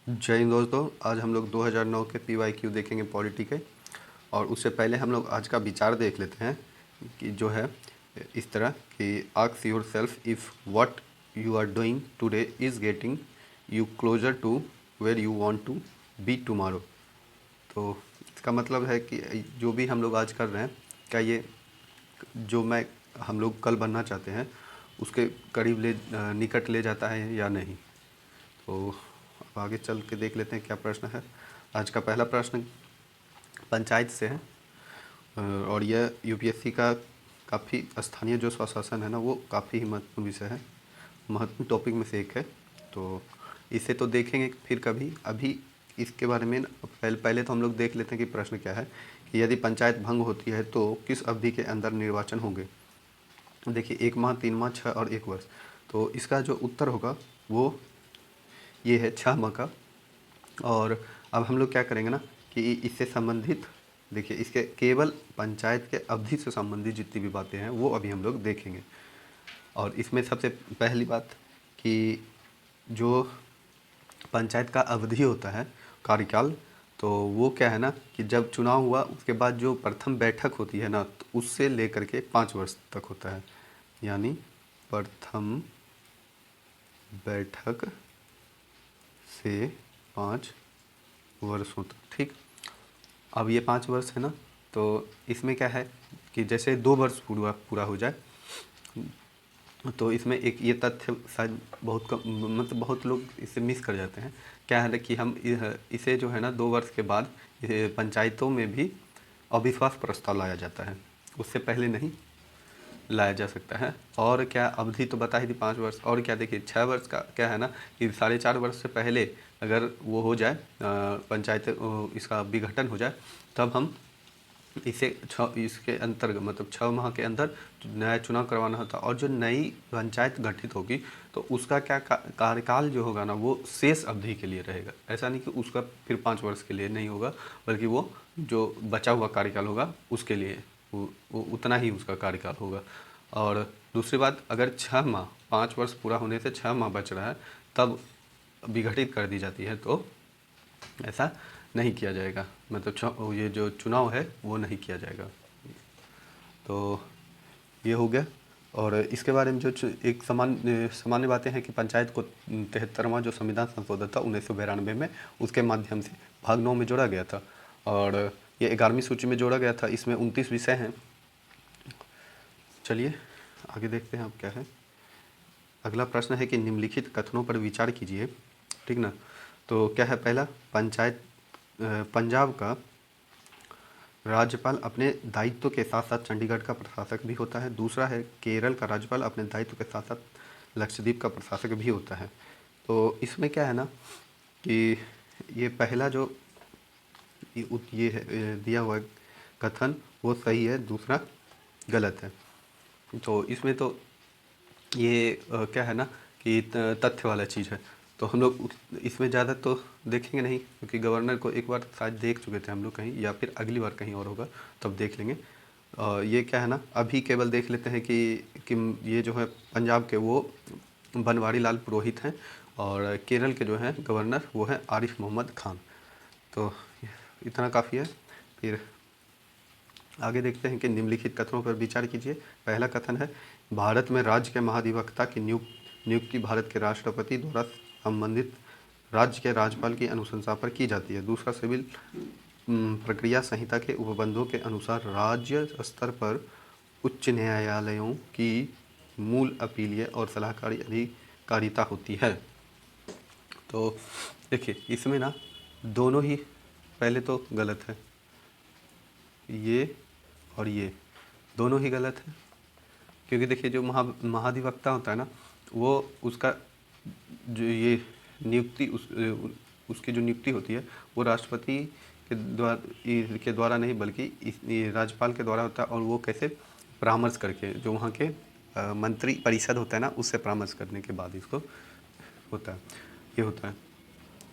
जय हिंद दोस्तों। आज हम लोग 2009 के PYQ देखेंगे पॉलिटी के। और उससे पहले हम लोग आज का विचार देख लेते हैं कि जो है इस तरह कि ask yourself if what you are doing today is getting you closer to where you want to be tomorrow. तो इसका मतलब है कि जो भी हम लोग आज कर रहे हैं, क्या ये जो मैं हम लोग कल बनना चाहते हैं उसके करीब निकट ले जाता है या नहीं। तो अब आगे चल के देख लेते हैं क्या प्रश्न है। आज का पहला प्रश्न पंचायत से है और यह यूपीएससी का काफ़ी स्थानीय जो स्वशासन है ना, वो काफ़ी ही महत्वपूर्ण विषय है, महत्वपूर्ण टॉपिक में से एक है। तो इसे तो देखेंगे फिर कभी, अभी इसके बारे में पहले तो हम लोग देख लेते हैं कि प्रश्न क्या है कि यदि पंचायत भंग होती है तो किस अवधि के अंदर निर्वाचन होंगे। देखिए 1 माह, 3 माह, 6 और 1 वर्ष। तो इसका जो उत्तर होगा वो ये है 6 माह का। और अब हम लोग क्या करेंगे ना कि इससे संबंधित, देखिए इसके केवल पंचायत के अवधि से संबंधित जितनी भी बातें हैं वो अभी हम लोग देखेंगे। और इसमें सबसे पहली बात कि जो पंचायत का अवधि होता है, कार्यकाल, तो वो क्या है ना कि जब चुनाव हुआ उसके बाद जो प्रथम बैठक होती है ना, तो उससे लेकर के 5 वर्ष तक होता है। यानी प्रथम बैठक से 5 वर्षों तक। ठीक। अब ये 5 वर्ष है ना, तो इसमें क्या है कि जैसे 2 वर्ष पूरा पूरा हो जाए, तो इसमें एक ये तथ्य शायद बहुत कम, मतलब बहुत लोग इसे मिस कर जाते हैं। क्या है ना कि हम इसे जो है ना 2 वर्ष के बाद पंचायतों में भी अविश्वास प्रस्ताव लाया जाता है, उससे पहले नहीं लाया जा सकता है। और क्या अवधि तो बता ही थी 5 वर्ष। और क्या देखिए 6 वर्ष का क्या है ना कि 4.5 वर्ष से पहले अगर वो हो जाए, पंचायत इसका विघटन हो जाए, तब हम इसे इसके अंतर्गत मतलब 6 माह के अंदर नया चुनाव करवाना होता। और जो नई पंचायत गठित होगी तो उसका क्या कार्यकाल जो होगा ना वो शेष अवधि के लिए रहेगा। ऐसा नहीं कि उसका फिर 5 वर्ष के लिए नहीं होगा, बल्कि वो जो बचा हुआ कार्यकाल होगा उसके लिए वो उतना ही उसका कार्यकाल होगा। और दूसरी बात, अगर 6 माह, 5 वर्ष पूरा होने से 6 माह बच रहा है तब विघटित कर दी जाती है, तो ऐसा नहीं किया जाएगा, मतलब ये जो चुनाव है वो नहीं किया जाएगा। तो ये हो गया। और इसके बारे में जो एक सामान्य बातें हैं कि पंचायत को 73वां जो संविधान संशोधन था 1992 में, उसके माध्यम से भाग 9 में जोड़ा गया था। और ये 11वीं सूची में जोड़ा गया था। इसमें 29 विषय हैं। चलिए आगे देखते हैं अब क्या है। अगला प्रश्न है कि निम्नलिखित कथनों पर विचार कीजिए। ठीक ना। तो क्या है, पहला, पंजाब का राज्यपाल अपने दायित्व के साथ साथ चंडीगढ़ का प्रशासक भी होता है। दूसरा है, केरल का राज्यपाल अपने दायित्व के साथ साथ लक्षद्वीप का प्रशासक भी होता है। तो इसमें क्या है ना कि ये पहला जो ये है दिया हुआ कथन वो सही है, दूसरा गलत है। तो इसमें तो ये क्या है ना कि तथ्य वाला चीज़ है। तो हम लोग इसमें ज़्यादा तो देखेंगे नहीं, क्योंकि गवर्नर को एक बार शायद देख चुके थे हम लोग कहीं, या फिर अगली बार कहीं और होगा तब देख लेंगे। ये क्या है ना, अभी केवल देख लेते हैं कि ये जो है पंजाब के वो बनवारी लाल पुरोहित हैं, और केरल के जो हैं गवर्नर वो हैं आरिफ मोहम्मद खान। तो इतना काफ़ी है। फिर आगे देखते हैं कि निम्नलिखित कथनों पर विचार कीजिए। पहला कथन है, भारत में राज्य के महाधिवक्ता की नियुक्ति भारत के राष्ट्रपति द्वारा संबंधित राज्य के राज्यपाल की अनुशंसा पर की जाती है। दूसरा, सिविल प्रक्रिया संहिता के उपबंधों के अनुसार राज्य स्तर पर उच्च न्यायालयों की मूल अपीलीय और सलाहकारी अधिकारिता होती है। तो देखिए इसमें ना दोनों ही पहले तो गलत है, ये और ये दोनों ही गलत है। क्योंकि देखिए जो महाधिवक्ता होता है ना, वो उसका जो ये नियुक्ति उसकी जो नियुक्ति होती है वो राष्ट्रपति के द्वारा नहीं, बल्कि ये राज्यपाल के द्वारा होता है। और वो कैसे, परामर्श करके, जो वहाँ के मंत्री परिषद होता है ना, उससे परामर्श करने के बाद इसको होता है, ये होता है।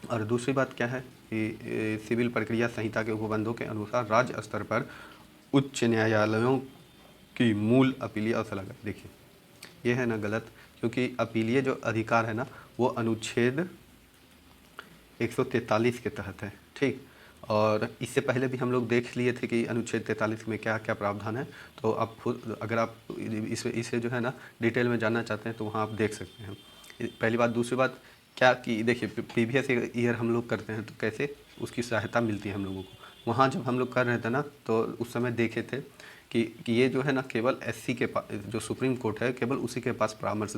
और दूसरी बात क्या है कि सिविल प्रक्रिया संहिता के उपबंधों के अनुसार राज्य स्तर पर उच्च न्यायालयों की मूल अपीलीय और सलाहकार, देखिए ये है ना गलत। क्योंकि अपीलीय जो अधिकार है ना वो अनुच्छेद 143 के तहत है, ठीक। और इससे पहले भी हम लोग देख लिए थे कि अनुच्छेद 43 में क्या क्या प्रावधान है। तो आप खुद अगर आप इसे जो है ना डिटेल में जानना चाहते हैं तो वहाँ आप देख सकते हैं। पहली बात। दूसरी बात क्या कि देखिए प्रीवियस ईयर हम लोग करते हैं तो कैसे उसकी सहायता मिलती है हम लोगों को। वहाँ जब हम लोग कर रहे थे ना तो उस समय देखे थे कि ये जो है ना केवल एससी के पास, जो सुप्रीम कोर्ट है केवल उसी के पास परामर्श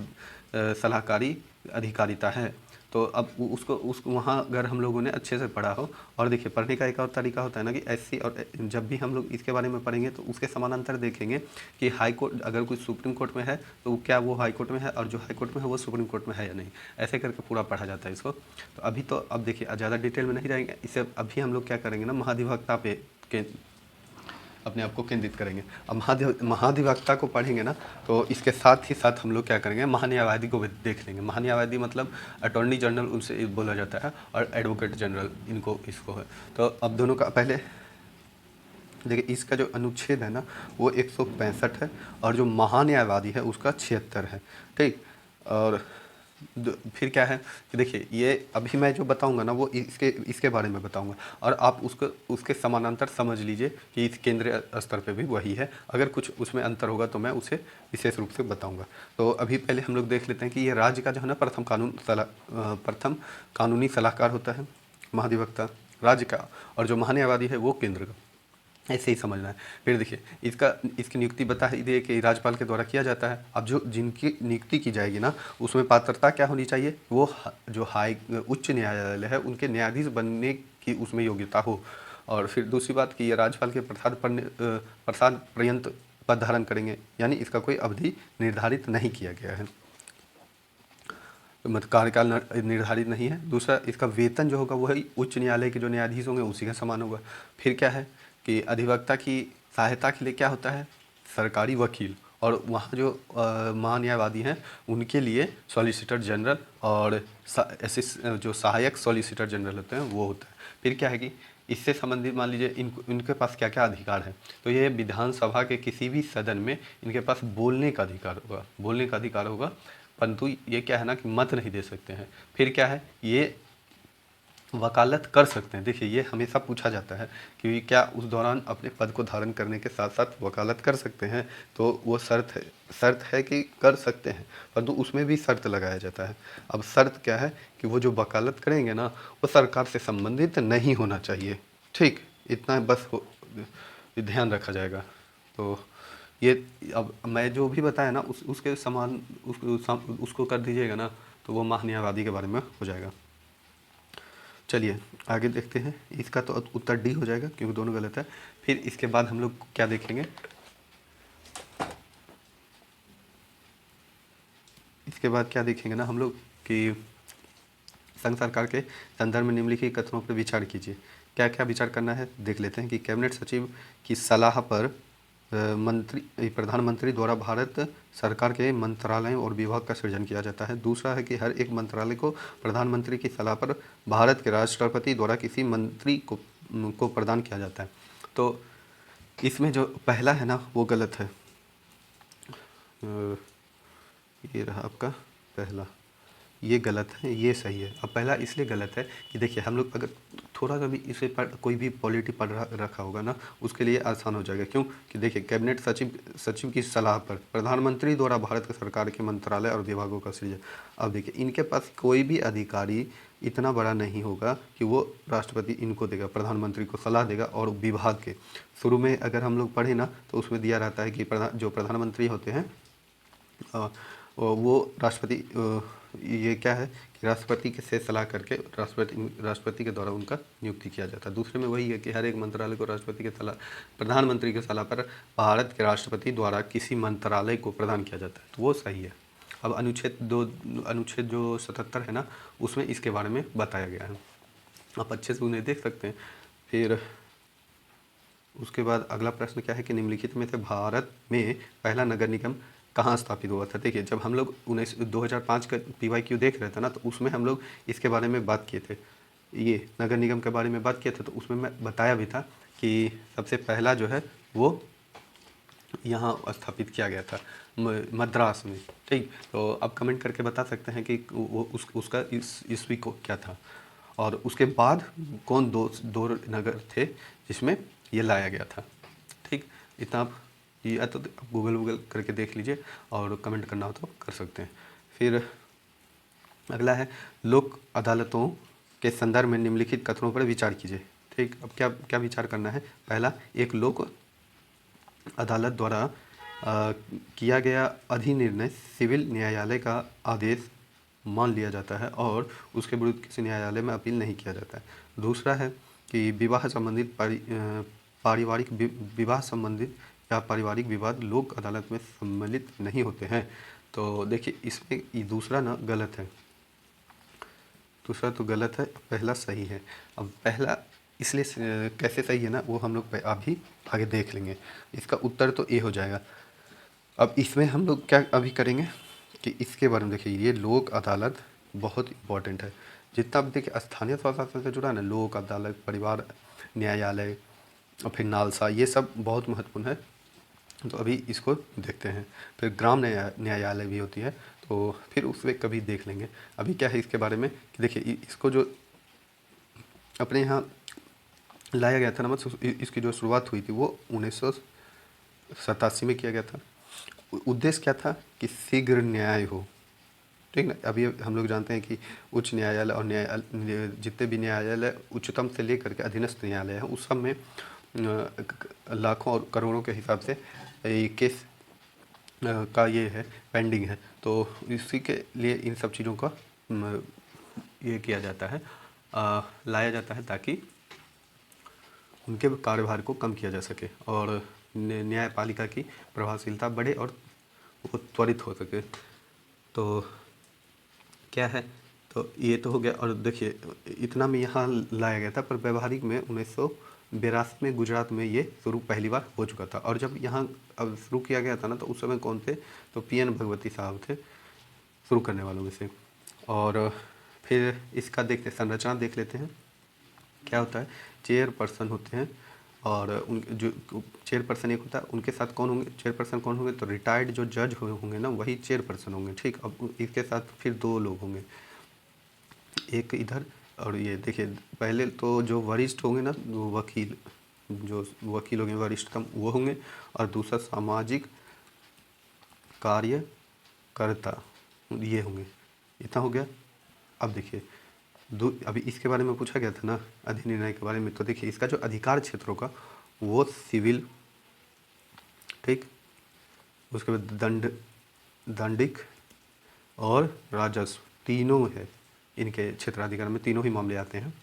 सलाहकारी अधिकारिता है। तो अब उसको वहाँ अगर हम लोगों ने अच्छे से पढ़ा हो। और देखिए पढ़ने का एक और तरीका होता है ना कि एससी, और जब भी हम लोग इसके बारे में पढ़ेंगे तो उसके समानांतर देखेंगे कि हाई कोर्ट अगर कोई सुप्रीम कोर्ट में है तो क्या वो हाई कोर्ट में है, और जो हाई कोर्ट में है वो सुप्रीम कोर्ट में है या नहीं। ऐसे करके पूरा पढ़ा जाता है इसको। तो अब देखिए ज़्यादा डिटेल में नहीं जाएंगे, इसे अभी हम लोग क्या करेंगे ना महाधिवक्ता पे के अपने आप को केंद्रित करेंगे। अब महाधिवक्ता को पढ़ेंगे ना तो इसके साथ ही साथ हम लोग क्या करेंगे, महान्यायवादी को भी देख लेंगे। महान्यायवादी मतलब अटॉर्नी जनरल उनसे बोला जाता है, और एडवोकेट जनरल इसको है। तो अब दोनों का पहले देखिए, इसका जो अनुच्छेद है ना वो 165 है, और जो महान्यायवादी है उसका 76 है, ठीक। और फिर क्या है कि देखिए ये अभी मैं जो बताऊंगा ना वो इसके बारे में बताऊंगा, और आप उसके समानांतर समझ लीजिए कि इस केंद्रीय स्तर पे भी वही है। अगर कुछ उसमें अंतर होगा तो मैं उसे विशेष रूप से बताऊंगा। तो अभी पहले हम लोग देख लेते हैं कि ये राज्य का जो है ना प्रथम कानूनी सलाहकार होता है महाधिवक्ता राज्य का, और जो महान्यायवादी है वो केंद्र का। ऐसे ही समझना है। फिर देखिए इसकी नियुक्ति बता ही दिए कि राज्यपाल के द्वारा किया जाता है। अब जिनकी नियुक्ति की जाएगी ना उसमें पात्रता क्या होनी चाहिए, वो जो उच्च न्यायालय है उनके न्यायाधीश बनने की उसमें योग्यता हो। और फिर दूसरी बात कि ये राज्यपाल के प्रसाद पर्यंत पद धारण करेंगे, यानी इसका कोई अवधि निर्धारित नहीं किया गया है, मतलब कार्यकाल निर्धारित नहीं है। दूसरा इसका वेतन जो होगा वही उच्च न्यायालय के जो न्यायाधीश होंगे उसी का समान होगा। फिर क्या है कि अधिवक्ता की सहायता के लिए क्या होता है, सरकारी वकील, और वहाँ जो महान्यायवादी हैं उनके लिए सॉलिसिटर जनरल, और जो सहायक सॉलिसिटर जनरल होते हैं वो होता है। फिर क्या है कि इससे संबंधित मान लीजिए इनके पास क्या क्या अधिकार है। तो ये विधानसभा के किसी भी सदन में इनके पास बोलने का अधिकार होगा, परंतु ये क्या है ना कि मत नहीं दे सकते हैं। फिर क्या है, ये वकालत कर सकते हैं। देखिए ये हमेशा पूछा जाता है कि क्या उस दौरान अपने पद को धारण करने के साथ साथ वकालत कर सकते हैं, तो वो शर्त है कि कर सकते हैं, परंतु उसमें भी शर्त लगाया जाता है। अब शर्त क्या है कि वो जो वकालत करेंगे ना वो सरकार से संबंधित नहीं होना चाहिए, ठीक। इतना बस ध्यान रखा जाएगा। तो ये अब मैं जो भी बताया ना उसके समान उसको कर दीजिएगा ना तो वो महान्यायवादी के बारे में हो जाएगा। चलिए आगे देखते हैं। इसका तो उत्तर डी हो जाएगा क्योंकि दोनों गलत है। फिर इसके बाद हम लोग क्या देखेंगे, इसके बाद क्या देखेंगे ना हम लोग कि संघ सरकार के संदर्भ में निम्नलिखित कथनों पर विचार कीजिए। क्या क्या विचार करना है देख लेते हैं कि कैबिनेट सचिव की सलाह पर प्रधानमंत्री द्वारा भारत सरकार के मंत्रालयों और विभाग का सृजन किया जाता है। दूसरा है कि हर एक मंत्रालय को प्रधानमंत्री की सलाह पर भारत के राष्ट्रपति द्वारा किसी मंत्री को प्रदान किया जाता है। तो इसमें जो पहला है ना वो गलत है। ये रहा आपका पहला, ये गलत है, ये सही है। अब पहला इसलिए गलत है कि देखिए हम लोग अगर थोड़ा सा भी इसे कोई भी पॉलिटी पढ़ रखा होगा ना उसके लिए आसान हो जाएगा। क्यों कि देखिए कैबिनेट सचिव की सलाह पर प्रधानमंत्री द्वारा भारत सरकार के मंत्रालय और विभागों का सृजन। अब देखिए इनके पास कोई भी अधिकारी इतना बड़ा नहीं होगा कि वो राष्ट्रपति इनको देगा, प्रधानमंत्री को सलाह देगा। और विभाग के शुरू में अगर हम लोग पढ़े ना तो उसमें दिया रहता है कि जो प्रधानमंत्री होते हैं वो राष्ट्रपति, ये क्या है कि राष्ट्रपति के से सलाह करके राष्ट्रपति के द्वारा उनका नियुक्ति किया जाता है। दूसरे में वही है कि हर एक मंत्रालय को राष्ट्रपति के सलाह प्रधानमंत्री की सलाह पर भारत के राष्ट्रपति द्वारा किसी मंत्रालय को प्रदान किया जाता है, तो वो सही है। अब अनुच्छेद जो 77 है ना उसमें इसके बारे में बताया गया है, आप अच्छे से उन्हें देख सकते हैं। फिर उसके बाद अगला प्रश्न क्या है कि निम्नलिखित में से भारत में पहला नगर निगम कहाँ स्थापित हुआ था। देखिए जब हम लोग 2005 का PYQ देख रहे थे ना तो उसमें हम लोग इसके बारे में बात किए थे, ये नगर निगम के बारे में बात किए थे। तो उसमें मैं बताया भी था कि सबसे पहला जो है वो यहाँ स्थापित किया गया था मद्रास में, ठीक। तो आप कमेंट करके बता सकते हैं कि वो उसका ईस्वी को क्या था। और उसके बाद कौन दो दो नगर थे जिसमें ये लाया गया था। ठीक, इतना आप या तो आप गूगल करके देख लीजिए और कमेंट करना हो तो कर सकते हैं। फिर अगला है लोक अदालतों के संदर्भ में निम्नलिखित कथनों पर विचार कीजिए। ठीक, अब क्या क्या विचार करना है। पहला, एक लोक अदालत द्वारा किया गया अधिनिर्णय सिविल न्यायालय का आदेश मान लिया जाता है और उसके विरुद्ध किसी न्यायालय में अपील नहीं किया जाता है। दूसरा है कि विवाह संबंधित पारिवारिक विवाह संबंधित या पारिवारिक विवाद लोक अदालत में सम्मिलित नहीं होते हैं। तो देखिए इसमें ये दूसरा ना गलत है, दूसरा तो गलत है, पहला सही है। अब पहला इसलिए कैसे सही है ना, वो हम लोग अभी आगे देख लेंगे। इसका उत्तर तो ए हो जाएगा। अब इसमें हम लोग क्या अभी करेंगे कि इसके बारे में देखिए, ये लोक अदालत बहुत इम्पोर्टेंट है। जितना भी देखिए स्थानीय स्वशासन से जुड़ा है ना, लोक अदालत, परिवार न्यायालय और फिर नालसा, ये सब बहुत महत्वपूर्ण है। तो अभी इसको देखते हैं। फिर ग्राम न्यायालय भी होती है, तो फिर उसमें कभी देख लेंगे। अभी क्या है इसके बारे में कि देखिए इसको जो अपने यहाँ लाया गया था ना, मतलब इसकी जो शुरुआत हुई थी वो 1987 में किया गया था। उद्देश्य क्या था कि शीघ्र न्याय हो। ठीक ना, अभी हम लोग जानते हैं कि उच्च न्यायालय और जितने भी न्यायालय उच्चतम से लेकर के अधीनस्थ न्यायालय हैं, उस सब में लाखों और करोड़ों के हिसाब से ये केस का ये है पेंडिंग है। तो इसी के लिए इन सब चीज़ों का ये किया जाता है, लाया जाता है ताकि उनके कार्यभार को कम किया जा सके और न्यायपालिका की प्रभावशीलता बढ़े और वो त्वरित हो सके। तो क्या है, तो ये तो हो गया। और देखिए इतना में यहाँ लाया गया था, पर व्यवहारिक में 1982 में गुजरात में ये शुरू पहली बार हो चुका था। और जब यहाँ अब शुरू किया गया था ना, तो उस समय कौन थे, तो PN भगवती साहब थे शुरू करने वालों में से। और फिर इसका देखते संरचना देख लेते हैं। क्या होता है, चेयरपर्सन होते हैं और उन जो चेयरपर्सन एक होता है, उनके साथ कौन होंगे, चेयरपर्सन कौन होंगे, तो रिटायर्ड जो जज होंगे ना, वही चेयरपर्सन होंगे। ठीक, अब इसके साथ फिर दो लोग होंगे, एक इधर और ये देखिए पहले तो जो वरिष्ठ होंगे ना, वो वकील, जो वकील होंगे वरिष्ठतम वो होंगे, और दूसरा सामाजिक कार्यकर्ता ये होंगे। इतना हो गया। अब देखिए अभी इसके बारे में पूछा गया था ना, अधिनिर्णय के बारे में। तो देखिए इसका जो अधिकार क्षेत्रों का वो सिविल, ठीक, उसके बाद दंडिक और राजस्व तीनों है। इनके क्षेत्राधिकार में तीनों ही मामले आते हैं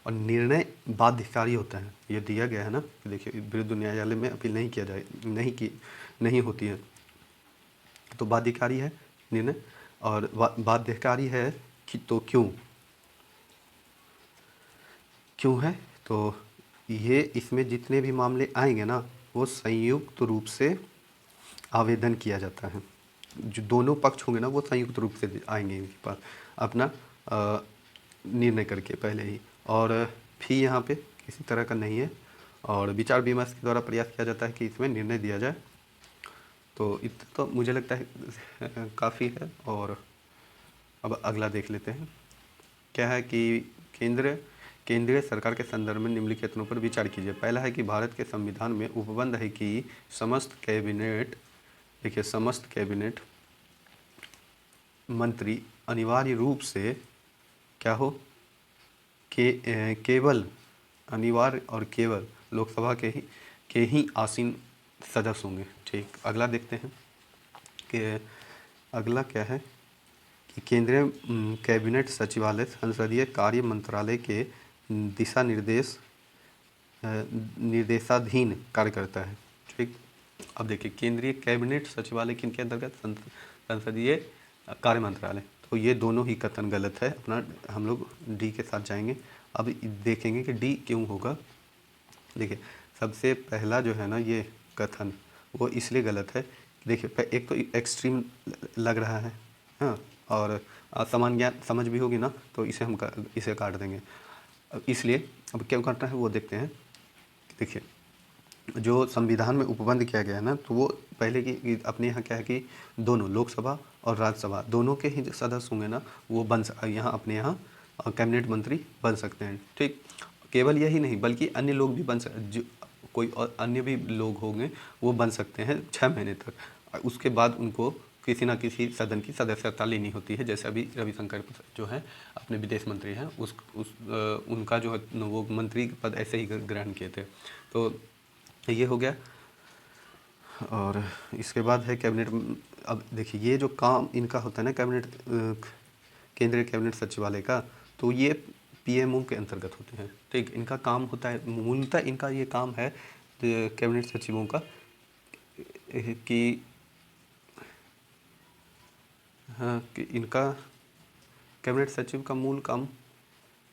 और निर्णय बाध्यकारी होता है। ये दिया गया है ना, देखिए विरुद्ध न्यायालय में अपील नहीं किया जाए, नहीं होती है, तो बाध्यकारी है निर्णय। और बाध्यकारी है कि तो क्यों है, तो ये इसमें जितने भी मामले आएंगे ना, वो संयुक्त रूप से आवेदन किया जाता है। जो दोनों पक्ष होंगे ना, वो संयुक्त रूप से आएंगे इनके पास अपना निर्णय करके पहले ही। और फी यहाँ पे किसी तरह का नहीं है और विचार विमर्श के द्वारा प्रयास किया जाता है कि इसमें निर्णय दिया जाए। तो इतना तो मुझे लगता है काफ़ी है। और अब अगला देख लेते हैं। क्या है कि केंद्रीय सरकार के संदर्भ में निम्नलिखित कथनों पर विचार कीजिए। पहला है कि भारत के संविधान में उपबंध है कि समस्त कैबिनेट, देखिए समस्त कैबिनेट मंत्री अनिवार्य रूप से क्या हो, केवल अनिवार्य और केवल लोकसभा के ही आसीन सदस्य होंगे। ठीक, अगला देखते हैं कि अगला क्या है कि केंद्रीय कैबिनेट सचिवालय संसदीय कार्य मंत्रालय के दिशा निर्देशाधीन कार्य करता है। ठीक, अब देखिए केंद्रीय कैबिनेट सचिवालय किनके अंतर्गत, संसदीय कार्य मंत्रालय। तो ये दोनों ही कथन गलत है, अपना हम लोग डी के साथ जाएंगे। अब देखेंगे कि डी क्यों होगा। देखिए सबसे पहला जो है ना ये कथन, वो इसलिए गलत है। देखिए एक तो एक्सट्रीम लग रहा है, हाँ, और सामान्य ज्ञान समझ भी होगी ना, तो इसे काट देंगे। इसलिए अब क्या करना है वो देखते हैं। देखिए जो संविधान में उपबंध किया गया है ना, तो वो पहले की अपने यहाँ क्या है कि दोनों लोकसभा और राज्यसभा दोनों के ही सदस्य होंगे ना, वो यहाँ अपने यहाँ कैबिनेट मंत्री बन सकते हैं। ठीक, केवल यही नहीं बल्कि अन्य लोग भी कोई और अन्य भी लोग होंगे वो बन सकते हैं 6 महीने तक। उसके बाद उनको किसी ना किसी सदन की सदस्यता लेनी होती है, जैसे अभी रविशंकर प्रसाद जो है अपने विदेश मंत्री हैं, उनका जो है वो मंत्री पद ऐसे ही ग्रहण किए थे। तो ये हो गया। और इसके बाद है कैबिनेट। अब देखिए ये जो काम इनका होता है ना कैबिनेट, केंद्रीय कैबिनेट सचिवालय का, तो ये पीएमओ के अंतर्गत होते हैं। ठीक, इनका काम होता है, मूलतः इनका ये काम है कैबिनेट सचिवों का कि हाँ, कि इनका कैबिनेट सचिव का मूल काम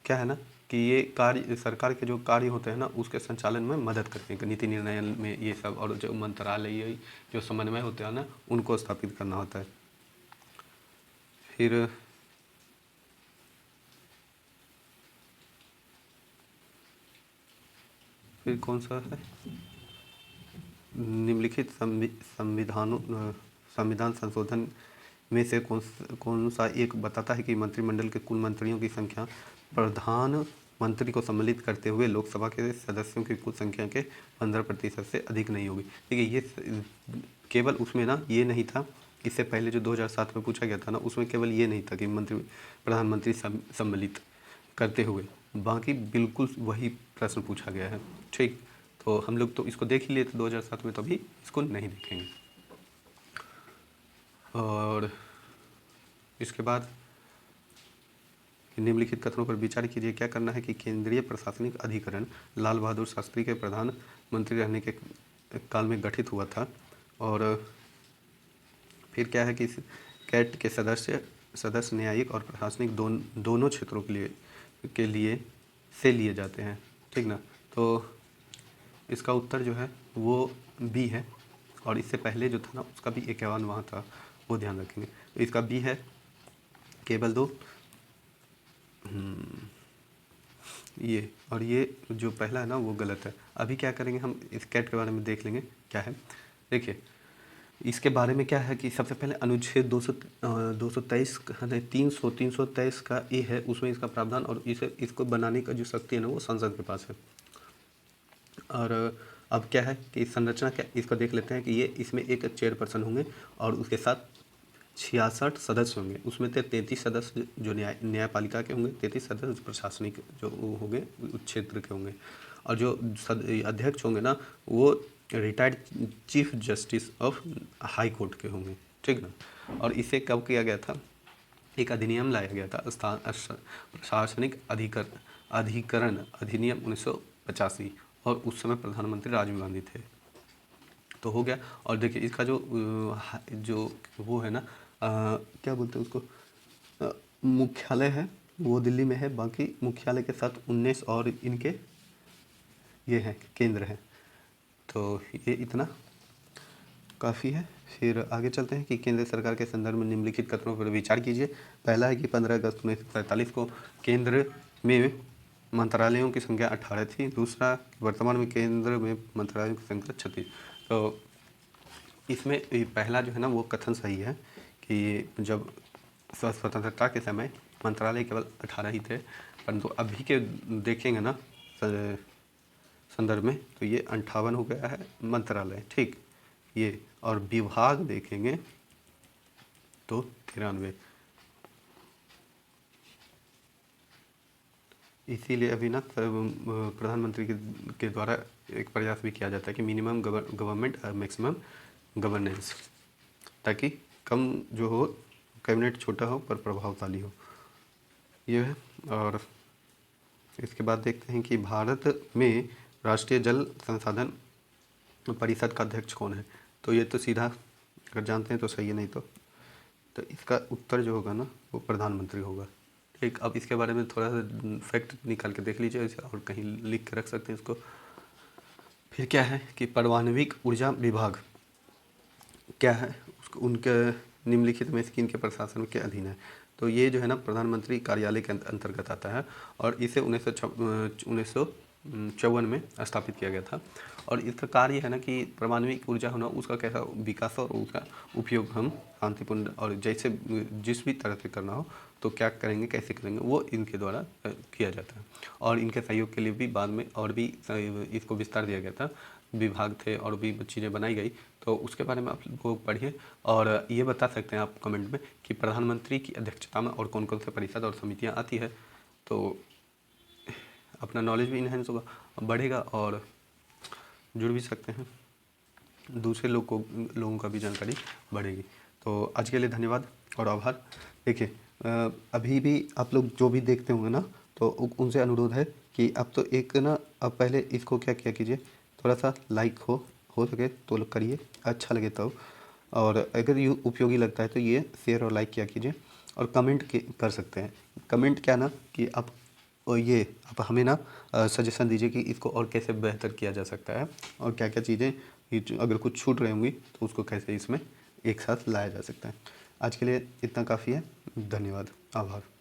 क्या है ना कि ये कार्य सरकार के जो कार्य होते हैं ना उसके संचालन में मदद करते हैं, नीति निर्णय में ये सब, और जो मंत्रालय जो समन्वय होते हैं ना उनको स्थापित करना होता है। फिर कौन सा है, निम्नलिखित संविधान संशोधन में से कौन सा एक बताता है कि मंत्रिमंडल के कुल मंत्रियों की संख्या प्रधानमंत्री को सम्मिलित करते हुए लोकसभा के सदस्यों की कुल संख्या के 15% से अधिक नहीं होगी। देखिए ये केवल उसमें ना ये नहीं था, इससे पहले जो 2007 में पूछा गया था ना उसमें केवल ये नहीं था कि प्रधानमंत्री सम्मिलित करते हुए, बाकी बिल्कुल वही प्रश्न पूछा गया है। ठीक, तो हम लोग तो इसको देख ही लिए थे 2007 में, तो अभी इसको नहीं देखेंगे। और इसके बाद निम्नलिखित कथनों पर विचार कीजिए। क्या करना है कि केंद्रीय प्रशासनिक अधिकरण लाल बहादुर शास्त्री के प्रधानमंत्री रहने के काल में गठित हुआ था, और फिर क्या है कि कैट के सदस्य न्यायिक और प्रशासनिक दोनों क्षेत्रों के लिए से लिए जाते हैं। ठीक ना, तो इसका उत्तर जो है वो बी है, और इससे पहले जो था ना उसका भी 51 वहाँ था, वो ध्यान रखेंगे। तो इसका बी है केवल 2, ये, और ये जो पहला है ना वो गलत है। अभी क्या करेंगे हम इस कैट के बारे में देख लेंगे क्या है। देखिए इसके बारे में क्या है कि सबसे पहले अनुच्छेद 223 323 का ए है, उसमें इसका प्रावधान, और इसको बनाने का जो शक्ति है ना वो संसद के पास है। और अब क्या है कि संरचना क्या, इसको देख लेते हैं कि ये इसमें एक चेयरपर्सन होंगे और उसके साथ 66 सदस्य होंगे। उसमें से 33 सदस्य जो न्यायपालिका के होंगे, 33 सदस्य प्रशासनिक जो होंगे उस क्षेत्र के होंगे, और जो अध्यक्ष होंगे ना वो retired chief justice of high court के होंगे। ठीक ना, और इसे कब किया गया था, एक अधिनियम लाया गया था, प्रशासनिक अधिकरण अधिनियम 1985, और उस समय प्रधानमंत्री राजीव गांधी थे। तो हो गया। और देखिए इसका जो वो है ना क्या बोलते हैं उसको, मुख्यालय है वो दिल्ली में है, बाकी मुख्यालय के साथ 19 और इनके ये हैं केंद्र हैं। तो ये इतना काफ़ी है। फिर आगे चलते हैं कि केंद्र सरकार के संदर्भ में निम्नलिखित कथनों पर विचार कीजिए। पहला है कि 15 अगस्त 1947 को केंद्र में मंत्रालयों की संख्या 18 थी। दूसरा, वर्तमान में केंद्र में मंत्रालयों की संख्या 36। तो इसमें पहला जो है ना वो कथन सही है कि जब स्वतंत्रता के समय मंत्रालय केवल 18 ही थे, परंतु अभी के देखेंगे ना संदर्भ में तो ये 58 हो गया है मंत्रालय। ठीक, ये, और विभाग देखेंगे तो 93। इसीलिए अभी ना प्रधानमंत्री के द्वारा एक प्रयास भी किया जाता है कि मिनिमम गवर्नमेंट मैक्सिमम गवर्नेंस, ताकि कम जो हो कैबिनेट छोटा हो पर प्रभावशाली हो, ये है। और इसके बाद देखते हैं कि भारत में राष्ट्रीय जल संसाधन परिषद का अध्यक्ष कौन है। तो ये तो सीधा अगर जानते हैं तो सही है, नहीं तो इसका उत्तर जो होगा ना वो प्रधानमंत्री होगा। ठीक, अब इसके बारे में थोड़ा सा फैक्ट निकाल के देख लीजिए और कहीं लिख के रख सकते हैं इसको। फिर क्या है कि परमाणविक ऊर्जा विभाग क्या है, उनके निम्नलिखित में से किनके प्रशासन के अधीन है। तो ये जो है ना प्रधानमंत्री कार्यालय के अंतर्गत आता है, और इसे 1954 में स्थापित किया गया था। और इसका कार्य है ना कि परमाणविक ऊर्जा होना उसका कैसा विकास और उसका उपयोग हम शांतिपूर्ण और जैसे जिस भी तरह से करना हो तो क्या करेंगे, कैसे करेंगे, वो इनके द्वारा किया जाता है। और इनके सहयोग के लिए भी बाद में और भी इसको विस्तार दिया गया था, विभाग थे और भी चीज़ें बनाई गई, तो उसके बारे में आप लोग पढ़िए। और ये बता सकते हैं आप कमेंट में कि प्रधानमंत्री की अध्यक्षता में और कौन कौन से परिषद और समितियाँ आती है, तो अपना नॉलेज भी इन्हेंस होगा, बढ़ेगा और जुड़ भी सकते हैं, दूसरे लोगों का भी जानकारी बढ़ेगी। तो आज के लिए धन्यवाद और आभार। देखिए अभी भी आप लोग जो भी देखते होंगे ना, तो उनसे अनुरोध है कि अब तो एक ना, अब पहले इसको क्या किया कीजिए, थोड़ा सा लाइक हो सके तो लोग करिए, अच्छा लगे तो, और अगर ये उपयोगी लगता है तो ये शेयर और लाइक किया कीजिए। और कमेंट कर सकते हैं, कमेंट क्या ना कि आप आप हमें ना सजेशन दीजिए कि इसको और कैसे बेहतर किया जा सकता है, और क्या क्या चीज़ें अगर कुछ छूट रही होंगी तो उसको कैसे इसमें एक साथ लाया जा सकता है। आज के लिए इतना काफ़ी है। धन्यवाद, आभार।